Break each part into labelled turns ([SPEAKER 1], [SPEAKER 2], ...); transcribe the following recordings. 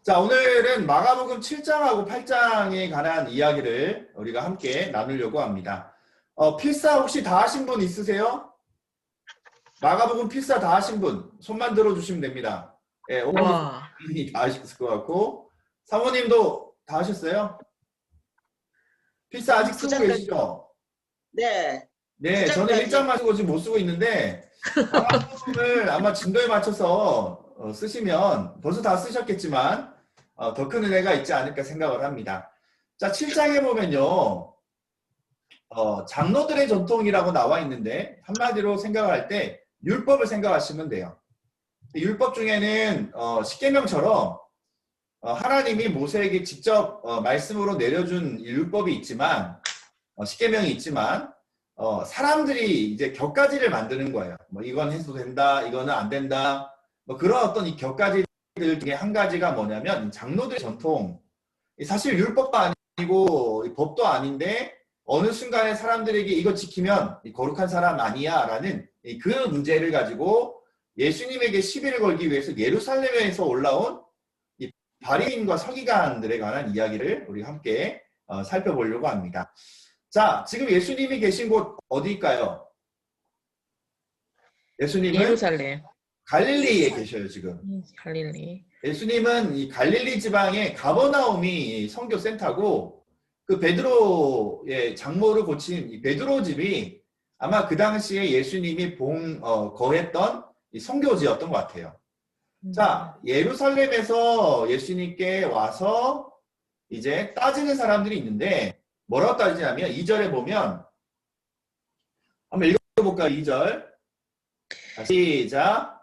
[SPEAKER 1] 자, 오늘은 마가복음 7장하고 8장에 관한 이야기를 우리가 함께 나누려고 합니다. 필사 혹시 다 하신 분 있으세요? 마가복음 필사 다 하신 분 손만 들어주시면 됩니다. 예, 오늘 이미 다 하셨을 것 같고 사모님도 다 하셨어요? 필사 아직 쓰고 계시죠?
[SPEAKER 2] 네.
[SPEAKER 1] 네, 저는 1장만 쓰고 지금 못 쓰고 있는데 마가복음을 아마 진도에 맞춰서 쓰시면 벌써 다 쓰셨겠지만 더 큰 은혜가 있지 않을까 생각을 합니다. 자, 7장에 보면요. 장로들의 전통이라고 나와 있는데 한마디로 생각할 때 율법을 생각하시면 돼요. 율법 중에는 십계명처럼 하나님이 모세에게 직접 말씀으로 내려준 율법이 있지만 십계명이 있지만 사람들이 이제 격가지를 만드는 거예요. 뭐 이건 해도 된다, 이거는 안 된다. 뭐 그런 어떤 이 격가지들 중에 한 가지가 뭐냐면 장로들의 전통. 사실 율법도 아니고 법도 아닌데 어느 순간에 사람들에게 이거 지키면 거룩한 사람 아니야 라는 그 문제를 가지고 예수님에게 시비를 걸기 위해서 예루살렘에서 올라온 이 바리새인과 서기관들에 관한 이야기를 우리 함께 살펴보려고 합니다. 자, 지금 예수님이 계신 곳 어디일까요? 예수님은
[SPEAKER 3] 예루살렘.
[SPEAKER 1] 갈릴리에 계셔요, 지금.
[SPEAKER 3] 갈릴리.
[SPEAKER 1] 예수님은 이 갈릴리 지방의 가버나움이 선교 센터고 그 베드로의 장모를 고친 이 베드로 집이 아마 그 당시에 예수님이 거했던 이 선교지였던 것 같아요. 자, 예루살렘에서 예수님께 와서 이제 따지는 사람들이 있는데 뭐라고 따지냐면 2절에 보면 한번 읽어볼까요? 2절 시작.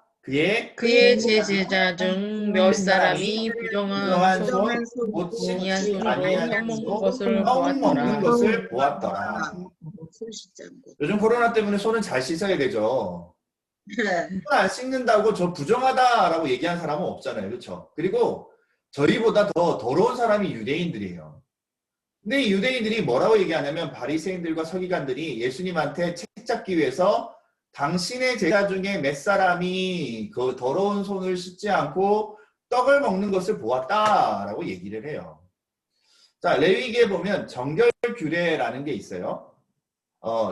[SPEAKER 1] 그의
[SPEAKER 3] 제자 중 몇 사람이 부정한 손
[SPEAKER 1] 못 씻지
[SPEAKER 3] 손으로
[SPEAKER 1] 아니하는
[SPEAKER 3] 떡
[SPEAKER 1] 먹는 것을 보았더라. 요즘 코로나 때문에 손은 잘 씻어야 되죠. 손 안 씻는다고 저 부정하다라고 얘기한 사람은 없잖아요. 그렇죠? 그리고 저희보다 더 더러운 사람이 유대인들이에요. 근데 이 유대인들이 뭐라고 얘기하냐면 바리새인들과 서기관들이 예수님한테 책 잡기 위해서 당신의 제자 중에 몇 사람이 그 더러운 손을 씻지 않고 떡을 먹는 것을 보았다라고 얘기를 해요. 자, 레위기에 보면 정결규례라는 게 있어요.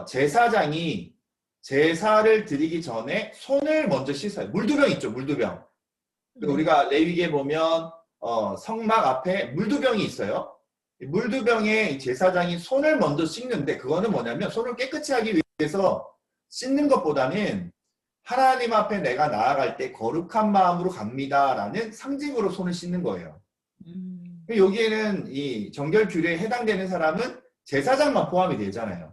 [SPEAKER 1] 제사장이 제사를 드리기 전에 손을 먼저 씻어요. 물두병 있죠, 물두병. 우리가 레위기에 보면 성막 앞에 물두병이 있어요. 물두병에 제사장이 손을 먼저 씻는데 그거는 뭐냐면 손을 깨끗이 하기 위해서 씻는 것보다는 하나님 앞에 내가 나아갈 때 거룩한 마음으로 갑니다라는 상징으로 손을 씻는 거예요. 여기에는 이 정결 규례에 해당되는 사람은 제사장만 포함이 되잖아요.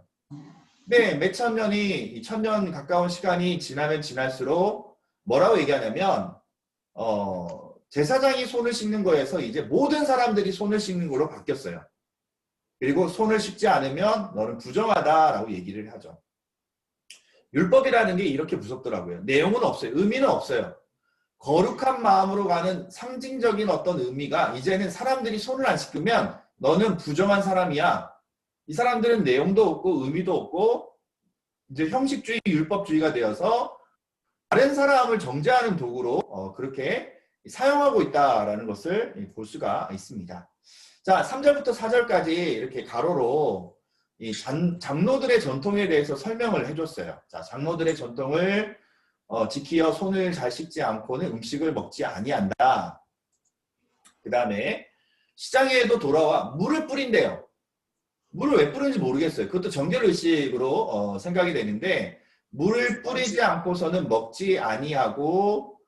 [SPEAKER 1] 근데 몇천 년이 1000년 가까운 시간이 지나면 지날수록 뭐라고 얘기하냐면 제사장이 손을 씻는 거에서 이제 모든 사람들이 손을 씻는 걸로 바뀌었어요. 그리고 손을 씻지 않으면 너는 부정하다라고 얘기를 하죠. 율법이라는 게 이렇게 무섭더라고요. 내용은 없어요. 의미는 없어요. 거룩한 마음으로 가는 상징적인 어떤 의미가 이제는 사람들이 손을 안 씻으면 너는 부정한 사람이야. 이 사람들은 내용도 없고 의미도 없고 이제 형식주의, 율법주의가 되어서 다른 사람을 정죄하는 도구로 그렇게 사용하고 있다라는 것을 볼 수가 있습니다. 자, 3절부터 4절까지 이렇게 가로로 이 장로들의 전통에 대해서 설명을 해줬어요. 자, 장로들의 전통을 지키어 손을 잘 씻지 않고는 음식을 먹지 아니한다. 그 다음에 시장에도 돌아와 물을 뿌린대요. 물을 왜 뿌리는지 모르겠어요. 그것도 정결의식으로 생각이 되는데 물을 뿌리지 않고서는 먹지 아니하고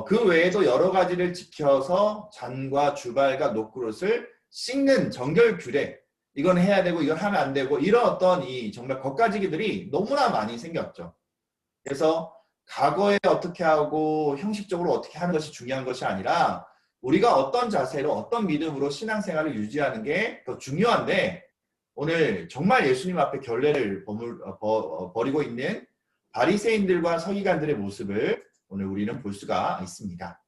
[SPEAKER 1] 그 외에도 여러 가지를 지켜서 잔과 주발과 녹그릇을 씻는 정결규례, 이건 해야 되고 이건 하면 안 되고 이런 어떤 이 정말 겉가지기들이 너무나 많이 생겼죠. 그래서 과거에 어떻게 하고 형식적으로 어떻게 하는 것이 중요한 것이 아니라 우리가 어떤 자세로 어떤 믿음으로 신앙생활을 유지하는 게 더 중요한데 오늘 정말 예수님 앞에 결례를 벌이고 있는 바리새인들과 서기관들의 모습을 오늘 우리는 볼 수가 있습니다.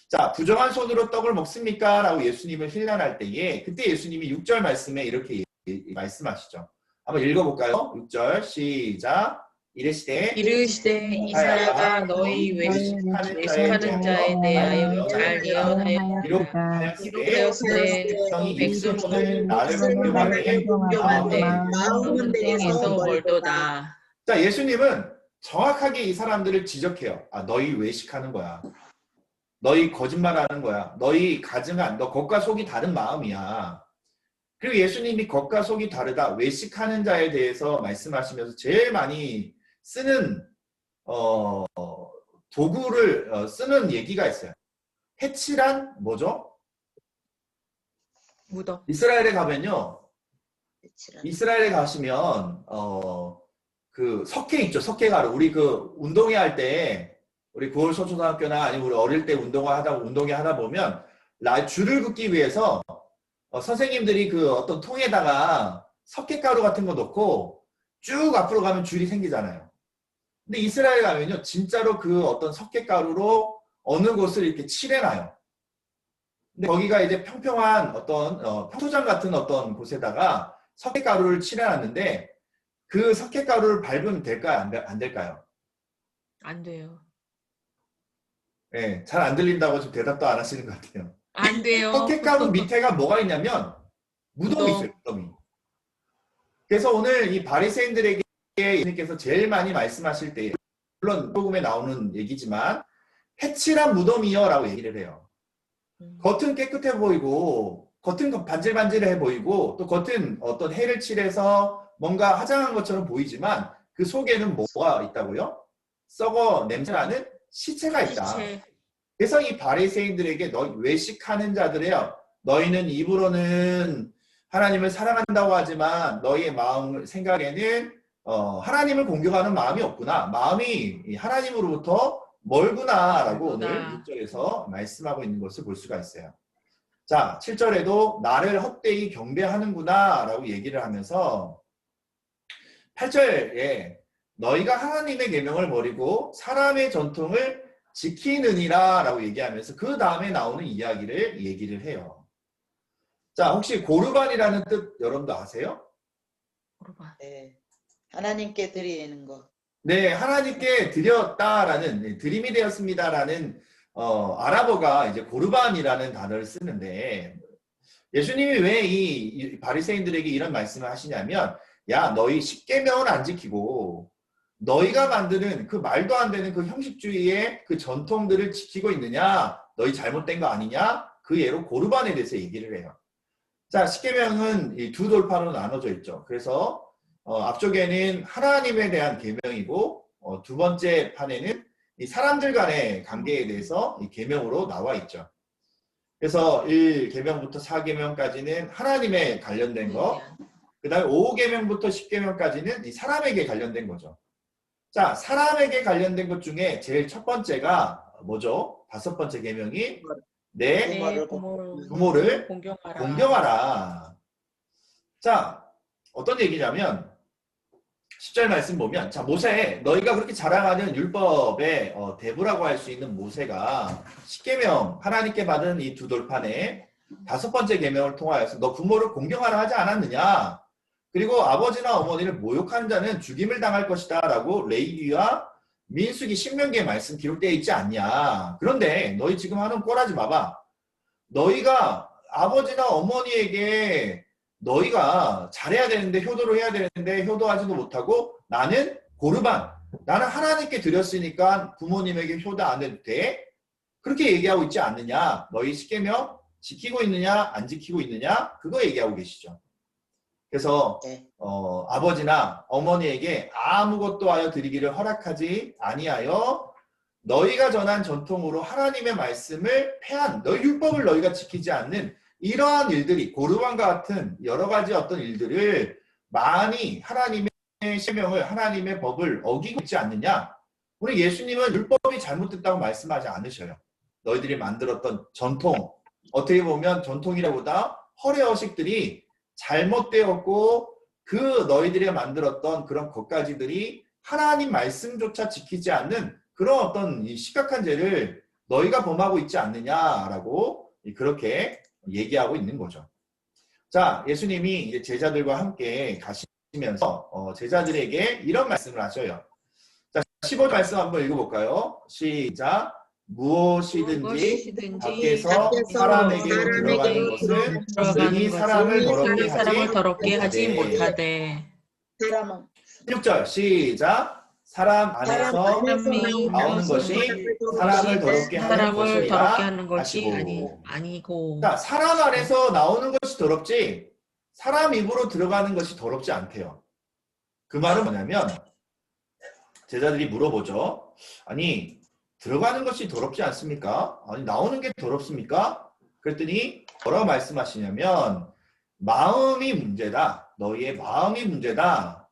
[SPEAKER 1] 자, 부정한 손으로 떡을 먹습니까? 라고 예수님을 힐난할 때에 그때 예수님이 6절 말씀에 이렇게 말씀하시죠. 한번 읽어볼까요? 6절 시작. 이르시되
[SPEAKER 3] 이르시되 이사야가 너희 외식하는 자에 대하여 잘 예언하였다.
[SPEAKER 1] 기록되었으되 백성이
[SPEAKER 3] 백성이
[SPEAKER 1] 나를
[SPEAKER 3] 공경하되
[SPEAKER 1] 공경하되
[SPEAKER 3] 마음은 내게서 멀도다.
[SPEAKER 1] 자, 예수님은 정확하게 이 사람들을 지적해요. 아, 너희 외식하는 거야. 너희 거짓말하는 거야. 너희 가증한, 너 겉과 속이 다른 마음이야. 그리고 예수님이 겉과 속이 다르다, 외식하는 자에 대해서 말씀하시면서 제일 많이 쓰는 도구를 쓰는 얘기가 있어요. 해칠한 뭐죠?
[SPEAKER 3] 무덤.
[SPEAKER 1] 이스라엘에 가면요. 이스라엘에 가시면 그 석회 있죠. 석회가루. 우리 그 운동회 할 때 우리 9월 서초등학교나 아니면 우리 어릴 때 운동회 하다 보면 줄을 긋기 위해서 선생님들이 그 어떤 통에다가 석회가루 같은 거 넣고 쭉 앞으로 가면 줄이 생기잖아요. 근데 이스라엘 가면요, 진짜로 그 어떤 석회가루로 어느 곳을 이렇게 칠해놔요. 근데 거기가 이제 평평한 어떤 평소장 같은 어떤 곳에다가 석회가루를 칠해놨는데 그 석회가루를 밟으면 될까요? 안 될까요?
[SPEAKER 3] 안 돼요.
[SPEAKER 1] 네, 잘 안 들린다고 지금 대답도 안 하시는 것 같아요.
[SPEAKER 3] 안 돼요.
[SPEAKER 1] 석회가루 밑에가 뭐가 있냐면 무덤이 있어요. 무덤이. 그래서 오늘 이 바리새인들에게 예수님께서 제일 많이 말씀하실 때, 물론 복음에 나오는 얘기지만 해칠한 무덤이요 라고 얘기를 해요. 겉은 깨끗해 보이고 겉은 반질반질해 보이고 또 겉은 어떤 해를 칠해서 뭔가 화장한 것처럼 보이지만 그 속에는 뭐가 있다고요? 썩어 냄새나는 시체가 있다.
[SPEAKER 3] 시체.
[SPEAKER 1] 그래서 이 바리새인들에게 너 외식하는 자들이여, 너희는 입으로는 하나님을 사랑한다고 하지만 너희의 마음 생각에는 하나님을 공경하는 마음이 없구나. 마음이 하나님으로부터 멀구나라고 오늘 6절에서 말씀하고 있는 것을 볼 수가 있어요. 자, 7절에도 나를 헛되이 경배하는구나 라고 얘기를 하면서 8절에 너희가 하나님의 계명을 버리고 사람의 전통을 지키느니라 라고 얘기하면서 그 다음에 나오는 이야기를 얘기를 해요. 자, 혹시 고르반이라는 뜻 여러분도 아세요?
[SPEAKER 3] 고르반.
[SPEAKER 2] 네. 하나님께 드리는 거.
[SPEAKER 1] 네, 하나님께 드렸다라는, 드림이 되었습니다라는 아랍어가 이제 고르반이라는 단어를 쓰는데, 예수님이 왜 이 바리새인들에게 이런 말씀을 하시냐면, 야, 너희 십계명은 안 지키고 너희가 만드는 그 말도 안 되는 그 형식주의의 그 전통들을 지키고 있느냐? 너희 잘못된 거 아니냐? 그 예로 고르반에 대해서 얘기를 해요. 자, 십계명은 이 두 돌판으로 나눠져 있죠. 그래서 앞쪽에는 하나님에 대한 계명이고 두 번째 판에는 이 사람들 간의 관계에 대해서 이 계명으로 나와 있죠. 그래서 1계명부터 4계명까지는 하나님에 관련된 거, 그 다음에 5계명부터 10계명까지는 이 사람에게 관련된 거죠. 자, 사람에게 관련된 것 중에 제일 첫 번째가 뭐죠? 5번째 계명이 내 부모를 공경하라. 자, 어떤 얘기냐면 10절 말씀 보면, 자, 모세, 너희가 그렇게 자랑하는 율법의 대부라고 할 수 있는 모세가 10계명, 하나님께 받은 이 두 돌판에 5번째 계명을 통하여서 너 부모를 공경하라 하지 않았느냐? 그리고 아버지나 어머니를 모욕하는 자는 죽임을 당할 것이다 라고 레위기와 민수기 신명기에 말씀 기록되어 있지 않냐. 그런데 너희 지금 하는 꼴하지 마봐. 너희가 아버지나 어머니에게 너희가 잘해야 되는데, 효도를 해야 되는데 효도하지도 못하고 나는 고르반, 나는 하나님께 드렸으니까 부모님에게 효도 안 해도 돼? 그렇게 얘기하고 있지 않느냐. 너희 십계명 지키고 있느냐 안 지키고 있느냐, 그거 얘기하고 계시죠. 그래서 아버지나 어머니에게 아무것도 하여 드리기를 허락하지 아니하여 너희가 전한 전통으로 하나님의 말씀을 폐한, 너희 율법을 너희가 지키지 않는 이러한 일들이, 고르반과 같은 여러 가지 어떤 일들을 많이 하나님의 계명을, 하나님의 법을 어기고 있지 않느냐. 우리 예수님은 율법이 잘못됐다고 말씀하지 않으셔요. 너희들이 만들었던 전통, 어떻게 보면 전통이라보다 허례허식들이 잘못되었고 그 너희들이 만들었던 그런 것가지들이 하나님 말씀조차 지키지 않는 그런 어떤 이 심각한 죄를 너희가 범하고 있지 않느냐라고 그렇게 얘기하고 있는 거죠. 자, 예수님이 이제 제자들과 함께 가시면서 제자들에게 이런 말씀을 하셔요. 자, 15절 말씀 한번 읽어볼까요? 시작. 무엇이든지
[SPEAKER 3] 무엇이든지
[SPEAKER 1] 밖에서 사람에게로 들어가는 것은 능히 사람을 더럽게
[SPEAKER 3] 하지
[SPEAKER 1] 못하되.
[SPEAKER 3] 못하되.
[SPEAKER 2] 사람은
[SPEAKER 1] 16절 시작. 사람 안에서
[SPEAKER 3] 사람이
[SPEAKER 1] 나오는 것이 사람을 더럽게
[SPEAKER 3] 하는 것이
[SPEAKER 1] 하시고.
[SPEAKER 3] 아니고.
[SPEAKER 1] 자, 사람 안에서 나오는 것이 더럽지 사람 입으로 들어가는 것이 더럽지 않대요. 그 말은 뭐냐면 제자들이 물어보죠. 아니 들어가는 것이 더럽지 않습니까? 아니 나오는 게 더럽습니까? 그랬더니 뭐라고 말씀하시냐면 마음이 문제다. 너희의 마음이 문제다.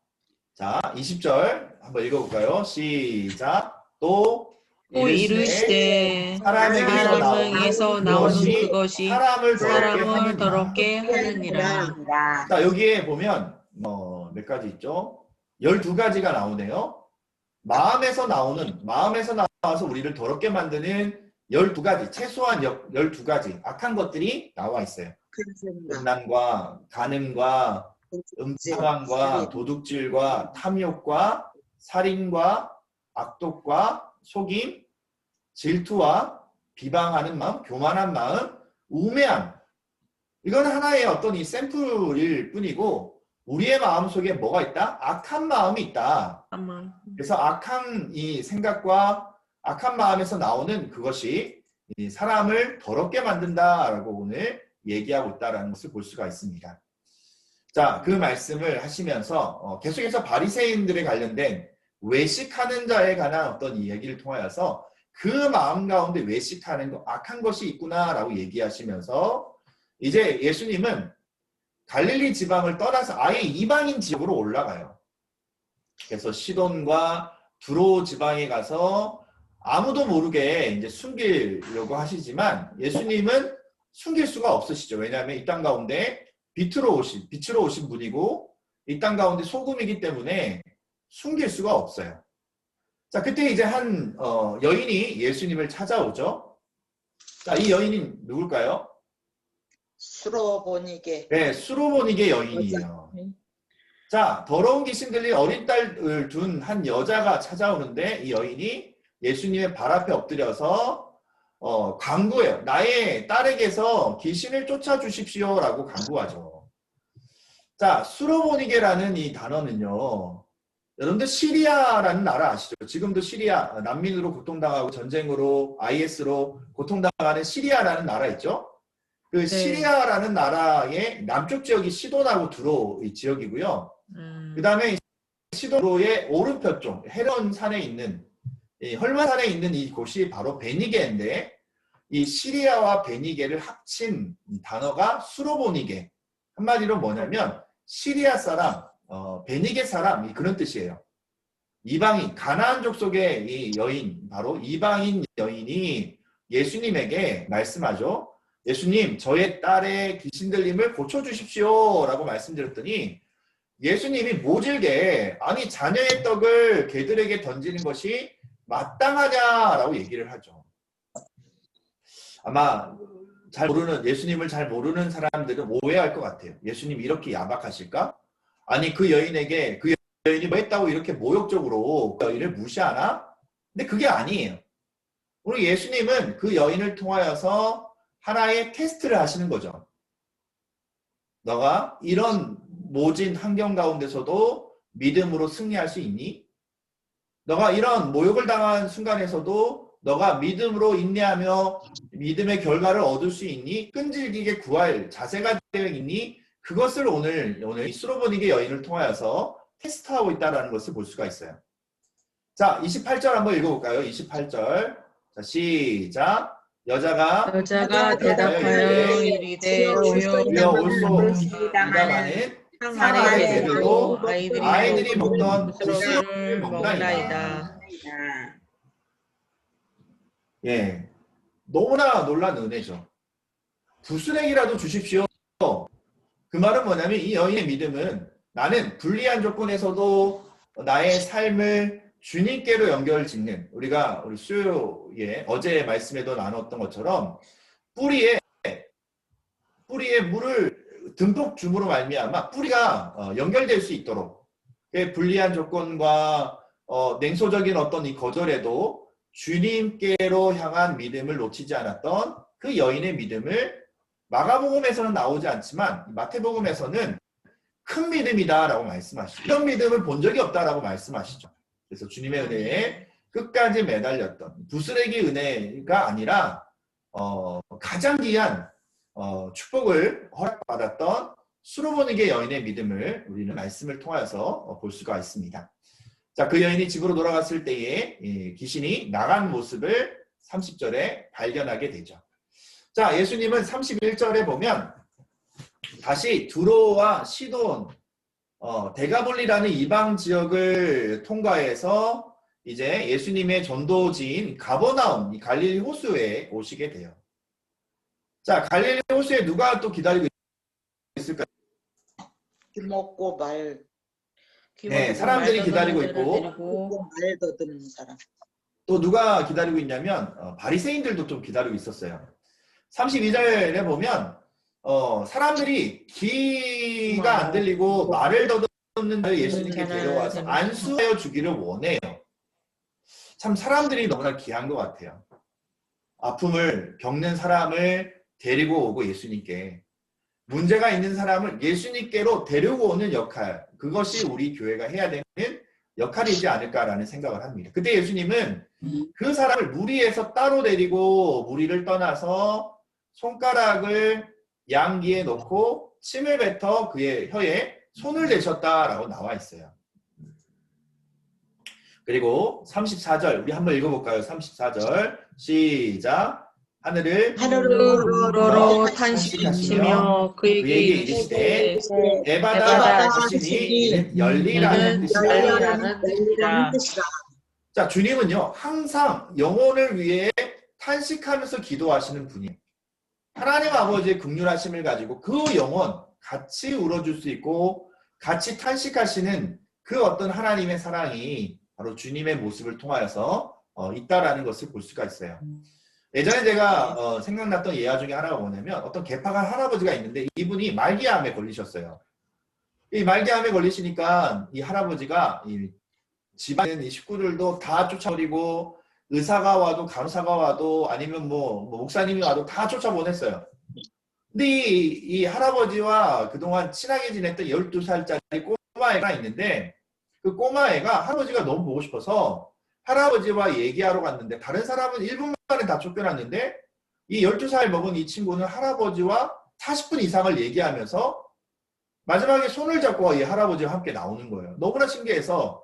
[SPEAKER 1] 자, 20절 한번 읽어볼까요? 시작. 또
[SPEAKER 3] 이르시되 사람에게서 나오는 그것이
[SPEAKER 1] 사람을
[SPEAKER 3] 사람을
[SPEAKER 1] 더럽게
[SPEAKER 3] 더럽게 하느니라.
[SPEAKER 1] 자, 여기에 보면 몇 가지 있죠? 12가지가 나오네요. 마음에서 나와서 우리를 더럽게 만드는 12가지, 최소한 12가지 악한 것들이 나와 있어요. 음란과 간음과 음탕함과 도둑질과 탐욕과 살인과 악독과 속임, 질투와 비방하는 마음, 교만한 마음, 우매함. 이건 하나의 어떤 이 샘플일 뿐이고 우리의 마음속에 뭐가 있다? 악한 마음이 있다. 그래서 악한 이 생각과 악한 마음에서 나오는 그것이 이 사람을 더럽게 만든다라고 오늘 얘기하고 있다는 것을 볼 수가 있습니다. 자, 그 말씀을 하시면서 계속해서 바리새인들에 관련된 외식하는 자에 관한 어떤 이야기를 통하여서 그 마음 가운데 외식하는 거, 악한 것이 있구나라고 얘기하시면서 이제 예수님은 갈릴리 지방을 떠나서 아예 이방인 지역으로 올라가요. 그래서 시돈과 두로 지방에 가서 아무도 모르게 이제 숨기려고 하시지만 예수님은 숨길 수가 없으시죠. 왜냐하면 이 땅 가운데 빛으로 오신 분이고 이 땅 가운데 소금이기 때문에 숨길 수가 없어요. 자, 그때 이제 한 여인이 예수님을 찾아오죠. 자, 이 여인이 누굴까요?
[SPEAKER 2] 수로보니게.
[SPEAKER 1] 네, 수로보니게 여인이에요. 자, 더러운 귀신 들린 어린 딸을 둔 한 여자가 찾아오는데 이 여인이 예수님의 발 앞에 엎드려서 간구해요. 나의 딸에게서 귀신을 쫓아주십시오라고 간구하죠. 자, 수로보니게라는 이 단어는요. 여러분들 시리아라는 나라 아시죠? 지금도 시리아, 난민으로 고통당하고 전쟁으로 IS로 고통당하는 시리아라는 나라 있죠? 그 시리아라는 나라의 남쪽 지역이 시돈하고 두로 지역이고요. 그 다음에 시돈의 오른편 쪽 헤론 산에 있는 헐만산에 있는 이 곳이 바로 베니게인데 이 시리아와 베니게를 합친 단어가 수로보니게. 한마디로 뭐냐면 시리아 사람, 베니게 사람 그런 뜻이에요. 이방인, 가나안 족속의 이 여인, 바로 이방인 여인이 예수님에게 말씀하죠. 예수님, 저의 딸의 귀신 들림을 고쳐주십시오 라고 말씀드렸더니 예수님이 모질게 아니 자녀의 떡을 개들에게 던지는 것이 마땅하냐라고 얘기를 하죠. 아마 예수님을 잘 모르는 사람들은 오해할 것 같아요. 예수님이 이렇게 야박하실까? 아니 그 여인이 뭐 했다고 이렇게 모욕적으로 그 여인을 무시하나? 근데 그게 아니에요. 우리 예수님은 그 여인을 통하여서 하나의 테스트를 하시는 거죠. 너가 이런 모진 환경 가운데서도 믿음으로 승리할 수 있니? 너가 이런 모욕을 당한 순간에서도 너가 믿음으로 인내하며 믿음의 결과를 얻을 수 있니? 끈질기게 구할 자세가 되어 있니? 그것을 오늘 이 수로보니게 여인을 통하여서 테스트하고 있다는 것을 볼 수가 있어요. 자, 28절 한번 읽어볼까요? 28절. 자, 시작. 여자가
[SPEAKER 3] 대답하여 이르되 주여
[SPEAKER 1] 올소이다마는
[SPEAKER 3] 상하게 되고
[SPEAKER 1] 아이들이 먹던
[SPEAKER 3] 부스러기를 먹나이다.
[SPEAKER 1] 예, 너무나 놀란 은혜죠. 부스레기라도 주십시오. 그 말은 뭐냐면 이 여인의 믿음은 나는 불리한 조건에서도 나의 삶을 주님께로 연결짓는 우리 수요에 어제 말씀에도 나눴던 것처럼 뿌리에 물을 듬뿍 줌으로 말미암아 뿌리가 연결될 수 있도록 불리한 조건과 냉소적인 어떤 이 거절에도 주님께로 향한 믿음을 놓치지 않았던 그 여인의 믿음을 마가복음에서는 나오지 않지만 마태복음에서는 큰 믿음이다라고 말씀하시죠. 이런 믿음을 본 적이 없다라고 말씀하시죠. 그래서 주님의 은혜에 끝까지 매달렸던 부스레기 은혜가 아니라 가장 귀한 축복을 허락받았던 수로보니게 여인의 믿음을 우리는 말씀을 통해서 볼 수가 있습니다. 자, 그 여인이 집으로 돌아갔을 때에 귀신이 나간 모습을 30절에 발견하게 되죠. 자, 예수님은 31절에 보면 다시 두로와 시돈, 데가볼리라는 이방 지역을 통과해서 이제 예수님의 전도지인 가버나움, 이 갈릴리 호수에 오시게 돼요. 자, 갈릴리 호수에 누가 또 기다리고 있을까요?
[SPEAKER 2] 귀 먹고 말
[SPEAKER 1] 네, 사람들이 기다리고 있고
[SPEAKER 2] 말 더듬는 사람.
[SPEAKER 1] 또 누가 기다리고 있냐면 바리새인들도 좀 기다리고 있었어요. 32절에 보면 사람들이 귀가 안 들리고 말을 더듬는 예수님께 데려와서 안수하여 주기를 원해요. 참 사람들이 너무나 귀한 것 같아요. 아픔을 겪는 사람을 데리고 오고 예수님께, 문제가 있는 사람을 예수님께로 데리고 오는 역할, 그것이 우리 교회가 해야 되는 역할이지 않을까라는 생각을 합니다. 그때 예수님은 그 사람을 무리에서 따로 데리고 무리를 떠나서 손가락을 양귀에 넣고 침을 뱉어 그의 혀에 손을 대셨다라고 나와 있어요. 그리고 34절 우리 한번 읽어볼까요? 34절 시작. 하늘을
[SPEAKER 3] 우러러 탄식하시며 그에게 이르시되
[SPEAKER 1] 대바다 하시니 이는 열리라는 뜻이라. 자, 주님은요 항상 영혼을 위해 탄식하면서 기도하시는 분이에요. 하나님 아버지의 긍휼하심을 가지고 그 영혼 같이 울어줄 수 있고 같이 탄식하시는 그 어떤 하나님의 사랑이 바로 주님의 모습을 통하여서 있다라는 것을 볼 수가 있어요. 예전에 제가 생각났던 예화 중에 하나가 뭐냐면 어떤 개팍한 할아버지가 있는데 이분이 말기암에 걸리셨어요. 이 말기암에 걸리시니까 이 할아버지가 이 집안에 있는 이 식구들도 다 쫓아버리고 의사가 와도 간호사가 와도 아니면 뭐 목사님이 와도 다 쫓아보냈어요. 근데 이 할아버지와 그동안 친하게 지냈던 12살짜리 꼬마애가 있는데 그 꼬마애가 할아버지가 너무 보고 싶어서 할아버지와 얘기하러 갔는데 다른 사람은 1분 만에 다 쫓겨났는데 이 12살 먹은 이 친구는 할아버지와 40분 이상을 얘기하면서 마지막에 손을 잡고 이 할아버지와 함께 나오는 거예요. 너무나 신기해서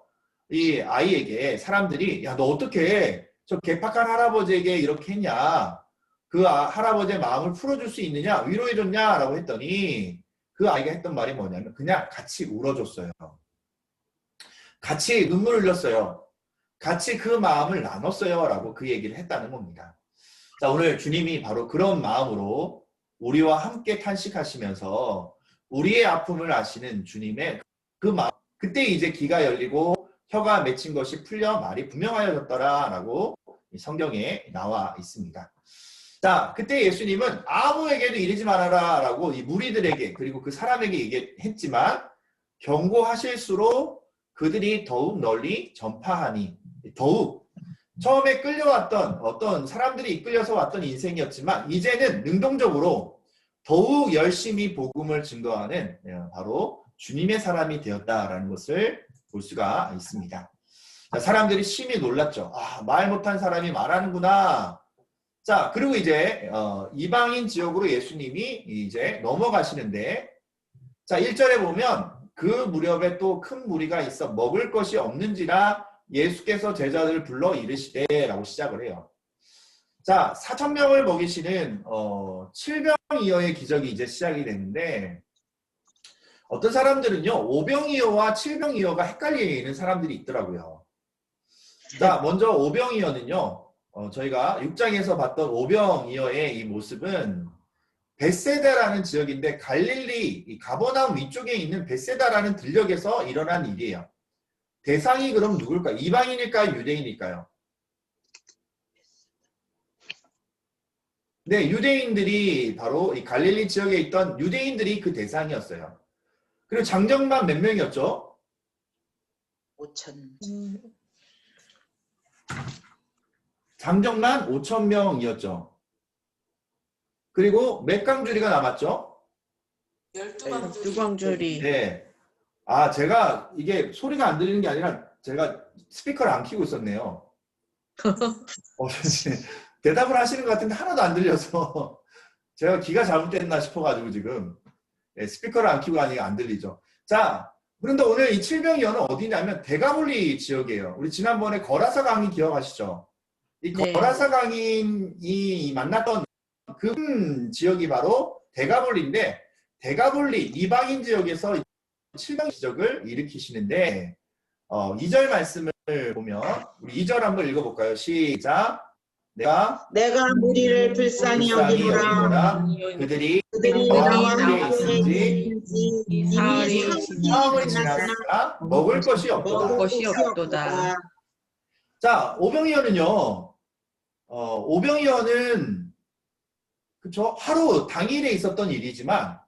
[SPEAKER 1] 이 아이에게 사람들이 야, 너 어떻게 저 개팍한 할아버지에게 이렇게 했냐, 그 할아버지의 마음을 풀어줄 수 있느냐, 위로해줬냐 라고 했더니 그 아이가 했던 말이 뭐냐면 그냥 같이 울어줬어요. 같이 눈물을 흘렸어요. 같이 그 마음을 나눴어요 라고 그 얘기를 했다는 겁니다. 자, 오늘 주님이 바로 그런 마음으로 우리와 함께 탄식하시면서 우리의 아픔을 아시는 주님의 그 마음, 그때 이제 귀가 열리고 혀가 맺힌 것이 풀려 말이 분명하여졌더라 라고 성경에 나와 있습니다. 자, 그때 예수님은 아무에게도 이르지 말아라 라고 이 무리들에게 그리고 그 사람에게 얘기했지만 경고하실수록 그들이 더욱 널리 전파하니, 더욱 처음에 끌려왔던 어떤 사람들이 이끌려서 왔던 인생이었지만 이제는 능동적으로 더욱 열심히 복음을 증거하는 바로 주님의 사람이 되었다라는 것을 볼 수가 있습니다. 자, 사람들이 심히 놀랐죠. 아, 말 못한 사람이 말하는구나. 자, 그리고 이제 이방인 지역으로 예수님이 이제 넘어가시는데, 자, 1절에 보면 그 무렵에 또 큰 무리가 있어 먹을 것이 없는지라 예수께서 제자들을 불러 이르시되 라고 시작을 해요. 자, 4,000명을 먹이시는 7병이어의 기적이 이제 시작이 되는데 어떤 사람들은요 5병이어와 7병이어가 헷갈리는 사람들이 있더라고요. 자, 먼저 5병이어는요 저희가 6장에서 봤던 5병이어의 이 모습은 벳세다라는 지역인데 갈릴리 가버나움 위쪽에 있는 벳세다라는 들녘에서 일어난 일이에요. 대상이 그럼 누굴까? 이방인일까요? 유대인일까요? 네, 유대인들이 바로 이 갈릴리 지역에 있던 유대인들이 그 대상이었어요. 그리고 장정만 몇 명이었죠?
[SPEAKER 2] 5,000.
[SPEAKER 1] 장정만 5,000명이었죠. 그리고 몇 강주리가 남았죠?
[SPEAKER 3] 12광주리.
[SPEAKER 1] 네. 제가 이게 소리가 안 들리는 게 아니라 제가 스피커를 안 켜고 있었네요. 대답을 하시는 것 같은데 하나도 안 들려서 제가 귀가 잘못됐나 싶어가지고 지금 스피커를 안 켜고 하니까 안 들리죠. 자, 그런데 오늘 이 칠병이어는 어디냐면 대가볼리 지역이에요. 우리 지난번에 거라사 강인 기억하시죠? 이
[SPEAKER 3] 네.
[SPEAKER 1] 거라사 강인이 만났던 그 지역이 바로 대가볼리인데 대가볼리 이방인 지역에서 칠병 지적을 일으키시는데 2절 말씀을 보면 우리 2절 한번 읽어볼까요? 시작. 내가
[SPEAKER 2] 무리를 불쌍히 여기노라.
[SPEAKER 1] 그들이
[SPEAKER 2] 나와
[SPEAKER 1] 함께
[SPEAKER 2] 함께
[SPEAKER 1] 있은지
[SPEAKER 2] 이미
[SPEAKER 1] 사흘이 지났으나 먹을 것이 없도다.
[SPEAKER 3] 것이 없도다.
[SPEAKER 1] 자, 오병이어는요. 오병이어는 그쵸? 하루 당일에 있었던 일이지만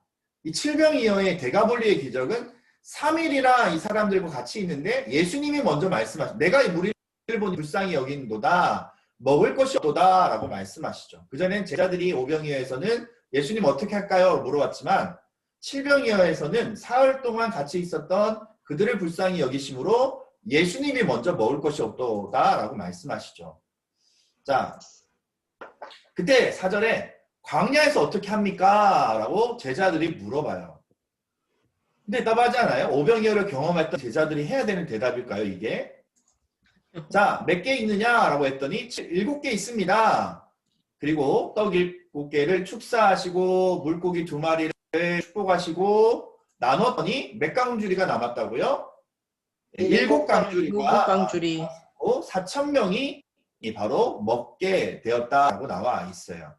[SPEAKER 1] 이 칠병이어의 대가볼리의 기적은 3일이나 이 사람들과 같이 있는데 예수님이 먼저 말씀하시죠. 내가 이 무리를 보니 불쌍히 여긴도다. 먹을 것이 없도다 라고 말씀하시죠. 그전엔 제자들이 오병이어에서는 예수님 어떻게 할까요? 물어봤지만 칠병이어에서는 사흘 동안 같이 있었던 그들을 불쌍히 여기심으로 예수님이 먼저 먹을 것이 없도다 라고 말씀하시죠. 자, 그때 4절에 광야에서 어떻게 합니까? 라고 제자들이 물어봐요. 근데 대답하지 않아요? 오병이어를 경험했던 제자들이 해야 되는 대답일까요, 이게? 자, 몇 개 있느냐라고 했더니 7개 있습니다. 그리고 떡 7개를 축사하시고 물고기 2마리를 축복하시고 나눴더니 몇 강주리가 남았다고요? 7강주리가
[SPEAKER 3] 7광주리.
[SPEAKER 1] 4,000명이 바로 먹게 되었다라고 나와 있어요.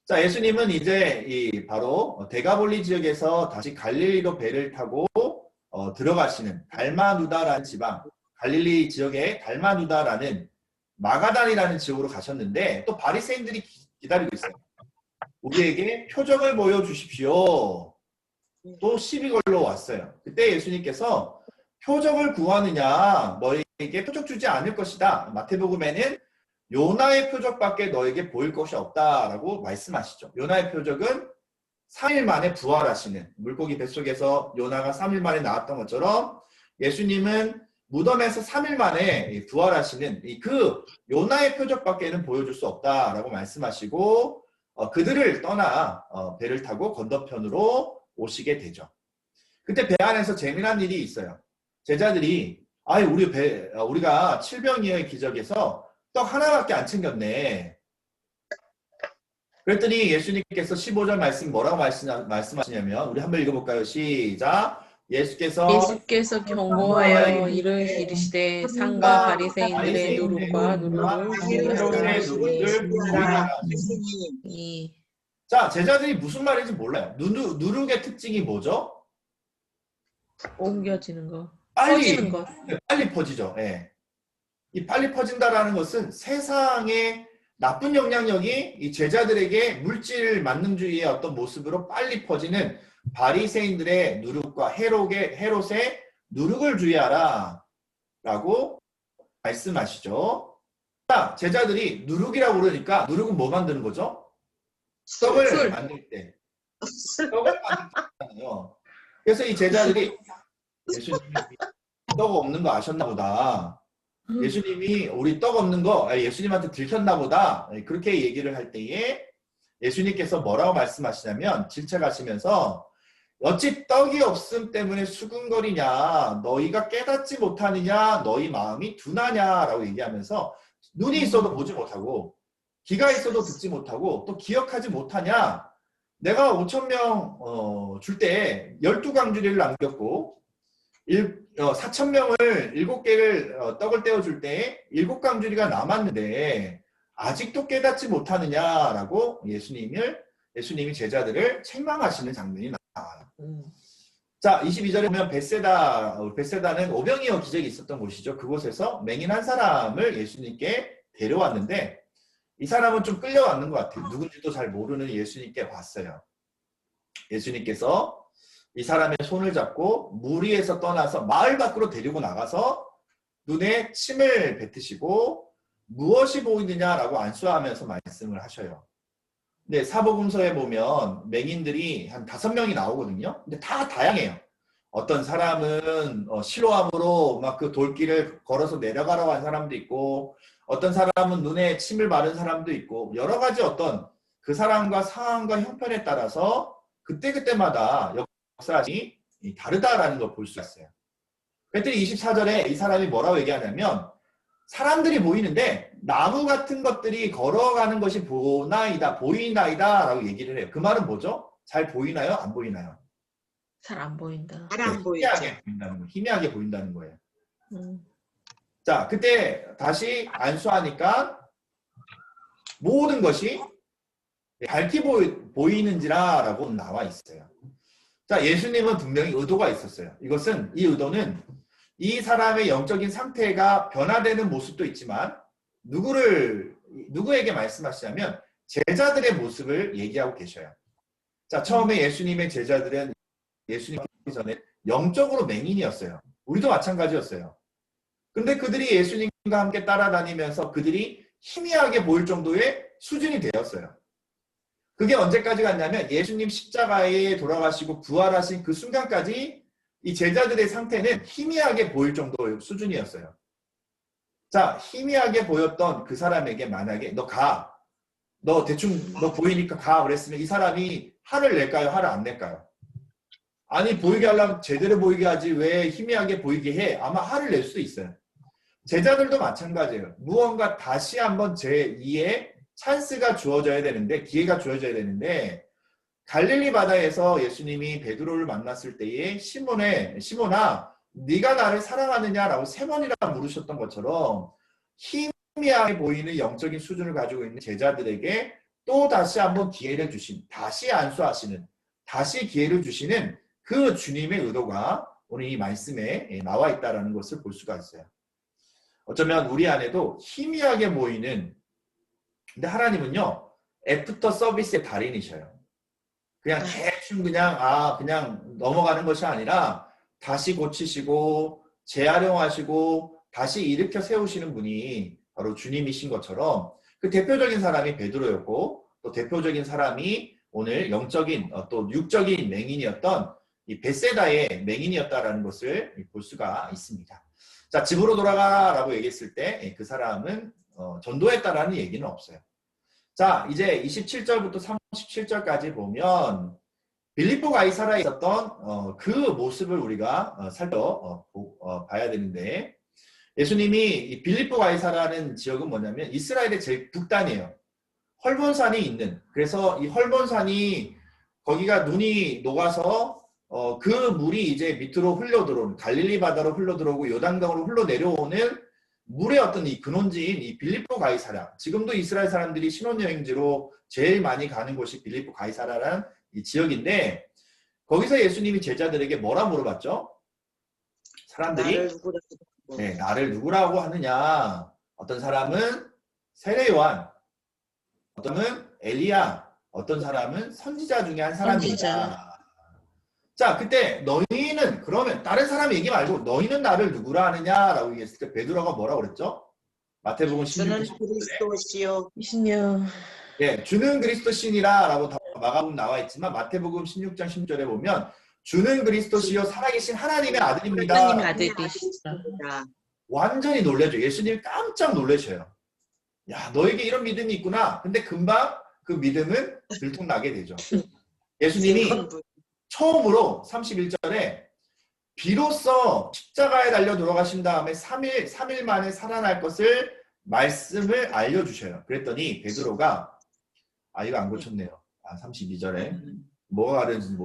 [SPEAKER 1] 자, 예수님은 이제 바로 대가볼리 지역에서 다시 갈릴리로 배를 타고 들어가시는 달마누다라는 지방, 갈릴리 지역의 달마누다라는 마가단이라는 지역으로 가셨는데 또 바리새인들이 기다리고 있어요. 우리에게 표적을 보여주십시오. 또 시비 걸러 왔어요. 그때 예수님께서 표적을 구하느냐 너에게 표적 주지 않을 것이다. 마태복음에는 요나의 표적밖에 너에게 보일 것이 없다라고 말씀하시죠. 요나의 표적은 3일 만에 부활하시는 물고기 뱃속에서 요나가 3일 만에 나왔던 것처럼 예수님은 무덤에서 3일 만에 부활하시는 그 요나의 표적밖에는 보여줄 수 없다라고 말씀하시고 그들을 떠나 배를 타고 건너편으로 오시게 되죠. 그때 배 안에서 재미난 일이 있어요. 제자들이 우리가 칠병이어의 기적에서 떡 하나밖에 안 챙겼네. 그랬더니 예수님께서 15절 말씀 뭐라고 말씀하시냐면 우리 한번 읽어볼까요? 시작. 예수께서
[SPEAKER 3] 경고하여 이르시되 상과 바리새인들의 누룩과 누룩을 주의하라.
[SPEAKER 1] 자, 제자들이 무슨 말인지 몰라요. 누룩의 특징이 뭐죠?
[SPEAKER 3] 옮겨지는 거. 퍼지는 것.
[SPEAKER 1] 빨리 퍼지죠. 예. 이 빨리 퍼진다라는 것은 세상의 나쁜 영향력이 이 제자들에게 물질 만능주의의 어떤 모습으로 빨리 퍼지는 바리새인들의 누룩과 헤롯의 누룩을 주의하라 라고 말씀하시죠. 자, 제자들이 누룩이라고 그러니까 누룩은 뭐 만드는 거죠? 떡을 만들 때. 떡을 만들 때잖아요. 그래서 이 제자들이 예수님이 떡 없는 거 아셨나 보다. 예수님이 우리 떡 없는 거 예수님한테 들켰나 보다. 그렇게 얘기를 할 때에 예수님께서 뭐라고 말씀하시냐면 질책하시면서 어찌 떡이 없음 때문에 수군거리냐 너희가 깨닫지 못하느냐 너희 마음이 둔하냐라고 얘기하면서 눈이 있어도 보지 못하고 귀가 있어도 듣지 못하고 또 기억하지 못하냐 내가 5,000명 줄 때 12강주리를 남겼고 4,000명을 7개를 떡을 떼어줄 때 7강주리가 남았는데 아직도 깨닫지 못하느냐라고 예수님이 제자들을 책망하시는 장면이 나와요. 자, 22절에 보면 벳세다는 오병이어 기적이 있었던 곳이죠. 그곳에서 맹인 한 사람을 예수님께 데려왔는데 이 사람은 좀 끌려왔는 것 같아요. 누군지도 잘 모르는 예수님께 왔어요. 예수님께서 이 사람의 손을 잡고 무리에서 떠나서 마을 밖으로 데리고 나가서 눈에 침을 뱉으시고 무엇이 보이느냐라고 안수하면서 말씀을 하셔요. 근데 사복음서에 보면 맹인들이 한 5명이 나오거든요. 근데 다 다양해요. 어떤 사람은 실로암으로 막 그 돌길을 걸어서 내려가라고 한 사람도 있고, 어떤 사람은 눈에 침을 바른 사람도 있고, 여러 가지 어떤 그 사람과 상황과 형편에 따라서 그때그때마다 역사이 다르다라는 걸 볼 수 있어요. 그랬더니 24절에 이 사람이 뭐라고 얘기하냐면, 사람들이 보이는데 나무 같은 것들이 걸어가는 것이 보이나이다 라고 얘기를 해요. 그 말은 뭐죠? 잘 보이나요? 안 보이나요?
[SPEAKER 3] 잘 안 보인다.
[SPEAKER 2] 잘 안 보이죠.
[SPEAKER 1] 희미하게 보인다는 거예요. 희미하게 보인다는 거예요.
[SPEAKER 3] 음.
[SPEAKER 1] 자, 그때 다시 안수하니까 모든 것이 밝게 보이는지라라고 나와 있어요. 자, 예수님은 분명히 의도가 있었어요. 이 의도는 이 사람의 영적인 상태가 변화되는 모습도 있지만 누구에게 말씀하시냐면 제자들의 모습을 얘기하고 계셔요. 자, 처음에 예수님의 제자들은 예수님 오기 전에 영적으로 맹인이었어요. 우리도 마찬가지였어요. 근데 그들이 예수님과 함께 따라다니면서 그들이 희미하게 보일 정도의 수준이 되었어요. 그게 언제까지 갔냐면 예수님 십자가에 돌아가시고 부활하신 그 순간까지 이 제자들의 상태는 희미하게 보일 정도의 수준이었어요. 자, 희미하게 보였던 그 사람에게 만약에 너 대충 너 보이니까 가 그랬으면 이 사람이 화를 낼까요? 화를 안 낼까요? 아니, 보이게 하려면 제대로 보이게 하지 왜 희미하게 보이게 해? 아마 화를 낼 수도 있어요. 제자들도 마찬가지예요. 무언가 다시 한번 제2의 찬스가 주어져야 되는데, 기회가 주어져야 되는데, 갈릴리 바다에서 예수님이 베드로를 만났을 때에 시몬아, 네가 나를 사랑하느냐라고 3번이나 물으셨던 것처럼 희미하게 보이는 영적인 수준을 가지고 있는 제자들에게 또 다시 한번 기회를 다시 안수하시는, 다시 기회를 주시는 그 주님의 의도가 오늘 이 말씀에 나와 있다는 것을 볼 수가 있어요. 어쩌면 우리 안에도 희미하게 보이는, 근데 하나님은요, 애프터 서비스의 달인이셔요. 그냥 대충 그냥 넘어가는 것이 아니라 다시 고치시고 재활용하시고 다시 일으켜 세우시는 분이 바로 주님이신 것처럼 그 대표적인 사람이 베드로였고, 또 대표적인 사람이 오늘 영적인 또 육적인 맹인이었던 이 벳세다의 맹인이었다라는 것을 볼 수가 있습니다. 자, 집으로 돌아가라고 얘기했을 때 그 사람은 전도했다라는 얘기는 없어요. 자, 이제 27절부터 37절까지 보면 빌립보 가이사라에 있었던 그 모습을 우리가 살펴봐야 되는데, 예수님이 빌립보 가이사라는 지역은 뭐냐면 이스라엘의 제일 북단이에요. 헐몬산이 있는, 그래서 이 헐몬산이 거기가 눈이 녹아서 그 물이 이제 밑으로 흘러들어오는, 갈릴리 바다로 흘러들어오고 요단강으로 흘러내려오는 물의 어떤 이 근원지인 이 빌립보 가이사라, 지금도 이스라엘 사람들이 신혼여행지로 제일 많이 가는 곳이 빌립보 가이사라라는 이 지역인데, 거기서 예수님이 제자들에게 뭐라 물어봤죠? 사람들이 나를 누구라고 하느냐? 어떤 사람은 세례 요한, 어떤 사람은 엘리야, 어떤 사람은 선지자 중에 한 사람이다. 자, 그때 너희는, 그러면 다른 사람 얘기 말고 너희는 나를 누구라 하느냐라고 얘기했을 때 베드로가 뭐라고 그랬죠? 마태복음 16장
[SPEAKER 2] 주는 그리스도시요.
[SPEAKER 3] 이신여.
[SPEAKER 1] 예, 주는 그리스도시니라라고 마가복음 나와 있지만 마태복음 16장 10절에 보면 주는 그리스도시요 살아계신 하나님의 아들입니다.
[SPEAKER 3] 하나님의 아들이시다.
[SPEAKER 1] 완전히 놀라죠. 예수님이 깜짝 놀라셔요. 야, 너에게 이런 믿음이 있구나. 근데 금방 그 믿음은 들통나게 되죠. 예수님이 처음으로 31절에 비로소 십자가에 달려 돌아가신 다음에 3일 만에 살아날 것을 말씀을 알려주셔요. 그랬더니 베드로가 이거 안 고쳤네요. 32절에 뭐가 다른지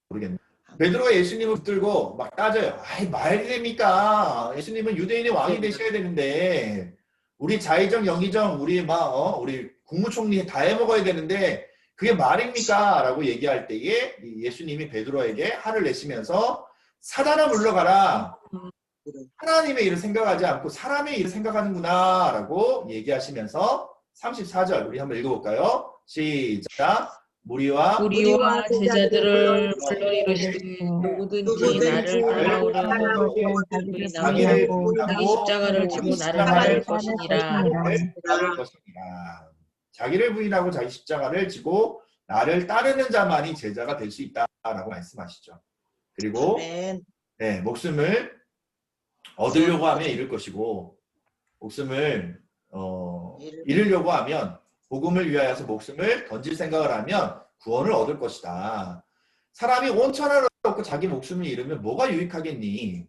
[SPEAKER 1] 모르겠네. 베드로가 예수님을 붙들고 막 따져요. 말이 됩니까? 예수님은 유대인의 왕이 되셔야 되는데 우리 자의정, 영의정, 우리 우리 국무총리 다 해먹어야 되는데 그게 말입니까? 라고 얘기할 때에 예수님이 베드로에게 화를 내시면서 사단아 물러가라. 하나님의 일을 생각하지 않고 사람의 일을 생각하는구나 라고 얘기하시면서 34절 우리 한번 읽어볼까요? 시작. 무리와
[SPEAKER 3] 우리와 제자들을 불러 이르시되 누구든지
[SPEAKER 2] 누구든지
[SPEAKER 3] 나를 따라오려
[SPEAKER 2] 따라오고
[SPEAKER 3] 자기
[SPEAKER 1] 자기를
[SPEAKER 3] 나무를 자기 십자가를 지고 나를 따를 것이니라.
[SPEAKER 1] 따를 것이니라. 자기를 부인하고 자기 십자가를 지고 나를 따르는 자만이 제자가 될 수 있다라고 말씀하시죠. 그리고
[SPEAKER 2] 아멘.
[SPEAKER 1] 네, 목숨을 얻으려고 하면 잃을 것이고 목숨을 잃으려고 하면 복음을 위하여서 목숨을 던질 생각을 하면 구원을 얻을 것이다. 사람이 온 천하를 얻고 자기 목숨을 잃으면 뭐가 유익하겠니?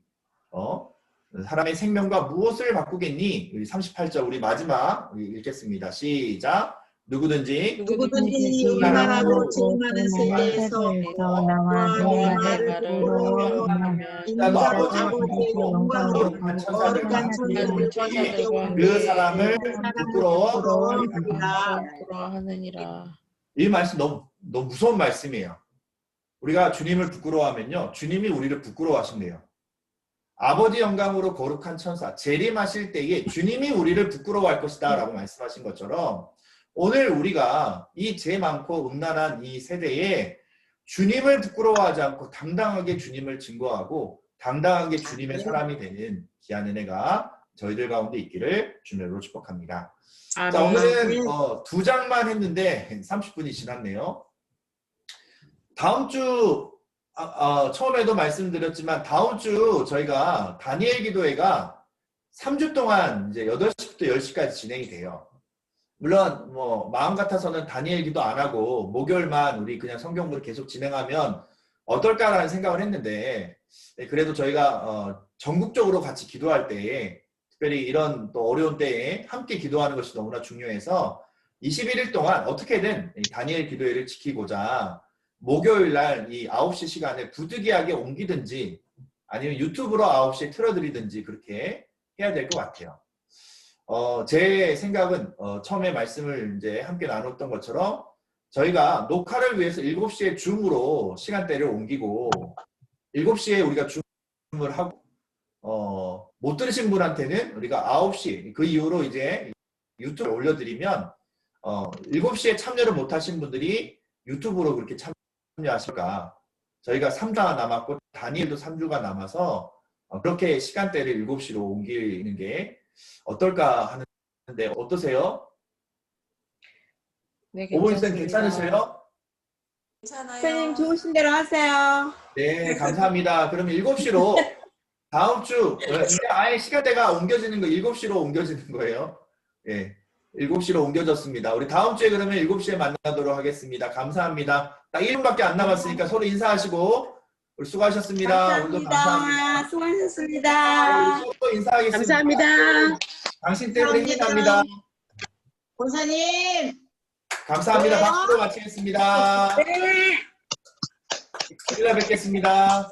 [SPEAKER 1] 사람의 생명과 무엇을 바꾸겠니? 38절 우리 마지막 읽겠습니다. 시작. 누구든지
[SPEAKER 2] 음란하고 질만한 세계에서
[SPEAKER 3] 나와
[SPEAKER 2] 나와
[SPEAKER 3] 나를
[SPEAKER 2] 나를
[SPEAKER 3] 부러워하며
[SPEAKER 2] 인자도
[SPEAKER 1] 아버지의
[SPEAKER 2] 아버지의 영광으로
[SPEAKER 1] 거룩한 천사들과
[SPEAKER 2] 거룩한
[SPEAKER 3] 천사들과
[SPEAKER 1] 그 사람을 부끄러워하리라.
[SPEAKER 3] 부러워하느니라.
[SPEAKER 1] 이 말씀 너무 무서운 말씀이에요. 우리가 주님을 부끄러워하면요, 주님이 우리를 부끄러워하신대요. 아버지 영광으로 거룩한 천사 재림하실 때에 주님이 우리를 부끄러워할 것이다 라고 말씀하신 것처럼 오늘 우리가 이 죄 많고 음란한 이 세대에 주님을 부끄러워하지 않고 당당하게 주님을 증거하고 당당하게 주님의 사람이 되는 귀한 은혜가 저희들 가운데 있기를 주님으로 축복합니다. 자, 오늘은 2장만 했는데 30분이 지났네요. 다음 주 처음에도 말씀드렸지만 다음 주 저희가 다니엘 기도회가 3주 동안 이제 8시부터 10시까지 진행이 돼요. 물론 마음 같아서는 다니엘 기도 안 하고 목요일만 우리 그냥 성경부를 계속 진행하면 어떨까라는 생각을 했는데 그래도 저희가 전국적으로 같이 기도할 때에 특별히 이런 또 어려운 때에 함께 기도하는 것이 너무나 중요해서 21일 동안 어떻게든 다니엘 기도회를 지키고자 목요일 날 이 9시 시간을 부득이하게 옮기든지 아니면 유튜브로 9시에 틀어드리든지 그렇게 해야 될 것 같아요. 제 생각은 처음에 말씀을 이제 함께 나눴던 것처럼 저희가 녹화를 위해서 7시에 줌으로 시간대를 옮기고 7시에 우리가 줌을 하고 못 들으신 분한테는 우리가 9시 그 이후로 이제 유튜브에 올려드리면 7시에 참여를 못하신 분들이 유튜브로 그렇게 참여하실까. 저희가 3주가 남았고 다니엘도 3주가 남아서 그렇게 시간대를 7시로 옮기는 게 어떨까 하는데 어떠세요?
[SPEAKER 3] 네,
[SPEAKER 1] 오보이쌤 괜찮으세요?
[SPEAKER 4] 괜찮아요.
[SPEAKER 5] 선생님 좋으신 대로 하세요.
[SPEAKER 1] 네, 감사합니다. 그럼 7시로 다음 주 이제 아예 시간대가 옮겨지는 거 7시로 옮겨지는 거예요. 예. 7시로 옮겨졌습니다. 우리 다음 주에 그러면 7시에 만나도록 하겠습니다. 감사합니다. 딱 1분밖에 안 남았으니까 서로 인사하시고 우리 수고하셨습니다. 오늘도 감사합니다.
[SPEAKER 5] 수고하셨습니다.
[SPEAKER 1] 우리 서로 인사하겠습니다.
[SPEAKER 2] 감사합니다.
[SPEAKER 1] 당신 때문에 힘이 납니다.
[SPEAKER 2] 권사님.
[SPEAKER 1] 감사합니다.
[SPEAKER 2] 네.
[SPEAKER 1] 박수로 마치겠습니다.
[SPEAKER 5] 네.
[SPEAKER 1] 주일날 뵙겠습니다.